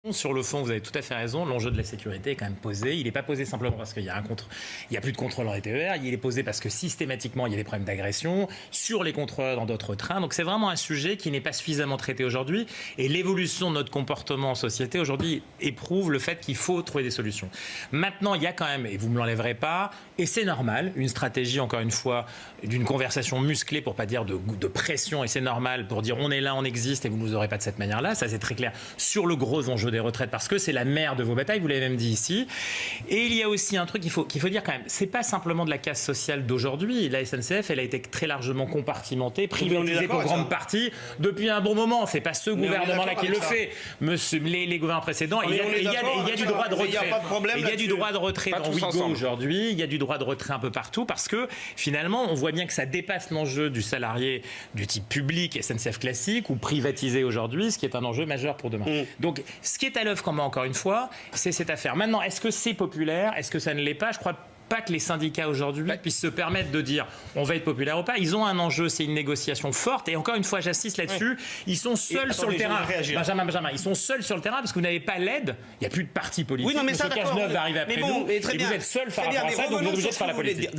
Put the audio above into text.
Sur le fond, vous avez tout à fait raison. L'enjeu de la sécurité est quand même posé. Il n'est pas posé simplement parce qu'il y a il y a plus de contrôle dans les TER. Il est posé parce que systématiquement, il y a des problèmes d'agression sur les contrôleurs dans d'autres trains. Donc c'est vraiment un sujet qui n'est pas suffisamment traité aujourd'hui. Et l'évolution de notre comportement en société aujourd'hui éprouve le fait qu'il faut trouver des solutions. Maintenant, il y a quand même, et vous ne me l'enlèverez pas, et c'est normal, une stratégie, encore une fois, d'une conversation musclée, pour pas dire de pression, et c'est normal pour dire on est là, on existe, et vous ne nous aurez pas de cette manière-là. Ça, c'est très clair sur le gros enjeu des retraites, parce que c'est la mère de vos batailles, vous l'avez même dit ici. Et il y a aussi un truc qu'il faut dire quand même, c'est pas simplement de la casse sociale d'aujourd'hui. La SNCF, elle a été très largement compartimentée, privatisée pour grande partie depuis un bon moment. C'est pas ce gouvernement-là qui le fait, les gouvernements précédents. Il y a du droit de retrait. Il y a du droit de retrait dans Ouigo aujourd'hui, il y a du droit de retrait un peu partout, parce que finalement, on voit bien que ça dépasse l'enjeu du salarié du type public, SNCF classique, ou privatisé aujourd'hui, ce qui est un enjeu majeur pour demain. Donc, ce qui est à l'œuvre, encore une fois, c'est cette affaire. Maintenant, est-ce que c'est populaire? Est-ce que ça ne l'est pas? Je crois pas que les syndicats aujourd'hui puissent se permettre de dire on va être populaire ou pas. Ils ont un enjeu, c'est une négociation forte. Et encore une fois, j'insiste là-dessus, ils sont seuls sur le terrain. Benjamin, ils sont seuls sur le terrain parce que vous n'avez pas l'aide. Il n'y a plus de parti politique. Oui, non, mais M. Cazeneuve va arriver après nous. Et vous êtes seuls face à ça, donc vous êtes obligés de faire la politique.